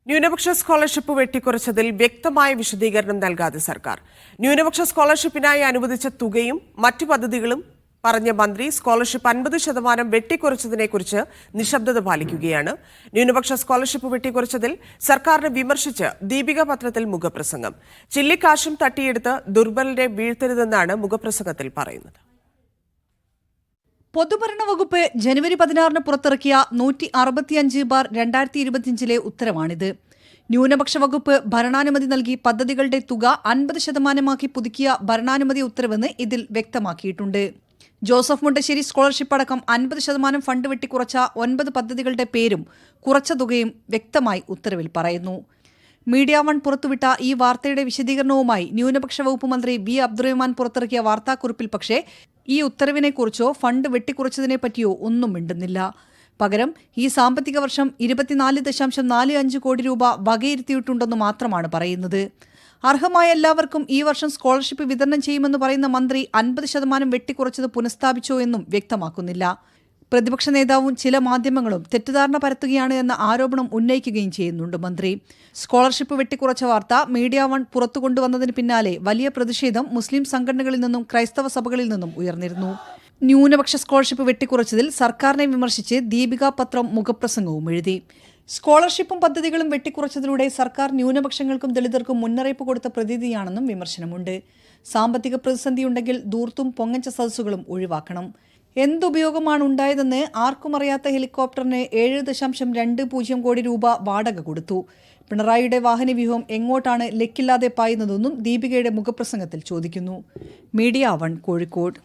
ന്യൂനപക്ഷ സ്കോളർഷിപ്പ് വെട്ടിക്കുറച്ചതിൽ വ്യക്തമായ വിശദീകരണം നൽകാതെ സർക്കാർ. ന്യൂനപക്ഷ സ്കോളർഷിപ്പിനായി അനുവദിച്ച തുകയും മറ്റു പദ്ധതികളും പറഞ്ഞ മന്ത്രി സ്കോളർഷിപ്പ് 50% വെട്ടിക്കുറച്ചതിനെക്കുറിച്ച് നിശബ്ദത പാലിക്കുകയാണ്. ന്യൂനപക്ഷ സ്കോളർഷിപ്പ് വെട്ടിക്കുറച്ചതിൽ സർക്കാരിനെ വിമർശിച്ച് ദീപിക പത്രത്തിൽ മുഖപ്രസംഗം. ചില്ലിക്കാശും തട്ടിയെടുത്ത് ദുർബലരെ വീഴ്ത്തരുതെന്നാണ് മുഖപ്രസംഗത്തിൽ പറയുന്നത്. പൊതുഭരണ വകുപ്പ് ജനുവരി 16 പുറത്തിറക്കിയ 165/2025 ഉത്തരവാണിത്. ന്യൂനപക്ഷ വകുപ്പ് ഭരണാനുമതി നൽകി പദ്ധതികളുടെ തുക 50% പുതുക്കിയ ഭരണാനുമതി ഉത്തരവെന്ന് ഇതിൽ വ്യക്തമാക്കിയിട്ടുണ്ട്. ജോസഫ് മുണ്ടശ്ശേരി സ്കോളർഷിപ്പ് അടക്കം 50% ഫണ്ട് വെട്ടിക്കുറച്ച 9 പദ്ധതികളുടെ പേരും കുറച്ച തുകയും വ്യക്തമായി ഉത്തരവിൽ പറയുന്നു. മീഡിയ വൺ പുറത്തുവിട്ട ഈ വാർത്തയുടെ വിശദീകരണവുമായി ന്യൂനപക്ഷ വകുപ്പ് മന്ത്രി വി അബ്ദുറഹ്മാൻ പുറത്തിറക്കിയ വാർത്താക്കുറിപ്പിൽ പക്ഷേ ഈ ഉത്തരവിനെക്കുറിച്ചോ ഫണ്ട് വെട്ടിക്കുറച്ചതിനെപ്പറ്റിയോ ഒന്നും മിണ്ടുന്നില്ല. പകരം ഈ സാമ്പത്തിക വർഷം 24.45 കോടി രൂപ വകയിരുത്തിയിട്ടുണ്ടെന്ന് മാത്രമാണ് പറയുന്നത്. അർഹമായ എല്ലാവർക്കും ഈ വർഷം സ്കോളർഷിപ്പ് വിതരണം ചെയ്യുമെന്ന് പറയുന്ന മന്ത്രി 50% വെട്ടിക്കുറച്ചത് പുനഃസ്ഥാപിച്ചോ എന്നും വ്യക്തമാക്കുന്നില്ല. പ്രതിപക്ഷ നേതാവും ചില മാധ്യമങ്ങളും തെറ്റിദ്ധാരണ പരത്തുകയാണ് എന്ന ആരോപണം ഉന്നയിക്കുകയും ചെയ്യുന്നുണ്ട് മന്ത്രി. സ്കോളർഷിപ്പ് വെട്ടിക്കുറച്ച വാർത്ത മീഡിയ വൺ പുറത്തുകൊണ്ടുവന്നതിന് പിന്നാലെ വലിയ പ്രതിഷേധം മുസ്ലിം സംഘടനകളിൽ നിന്നും ക്രൈസ്തവ സഭകളിൽ നിന്നും ഉയർന്നിരുന്നു. ന്യൂനപക്ഷ സ്കോളർഷിപ്പ് വെട്ടിക്കുറച്ചതിൽ സർക്കാരിനെ വിമർശിച്ച് ദീപിക പത്രം മുഖപ്രസംഗവും എഴുതി. സ്കോളർഷിപ്പും പദ്ധതികളും വെട്ടിക്കുറച്ചതിലൂടെ സർക്കാർ ന്യൂനപക്ഷങ്ങൾക്കും ദളിതർക്കും മുന്നറിയിപ്പ് കൊടുത്ത പ്രതീതിയാണെന്നും വിമർശനമുണ്ട്. സാമ്പത്തിക പ്രതിസന്ധിയുണ്ടെങ്കിൽ ദൂർത്തും പൊങ്ങച്ച സദസ്സുകളും ഒഴിവാക്കണം. എന്തുപയോഗമാണ് ഉണ്ടായതെന്ന് ആർക്കും അറിയാത്ത ഹെലികോപ്റ്ററിന് 7.20 കോടി രൂപ വാടക കൊടുത്തു. പിണറായിയുടെ വാഹനവ്യൂഹം എങ്ങോട്ടാണ് ലക്കില്ലാതെ പായുന്നതെന്നും ദീപികയുടെ മുഖപ്രസംഗത്തിൽ ചോദിക്കുന്നു. Media one, Kozhikode.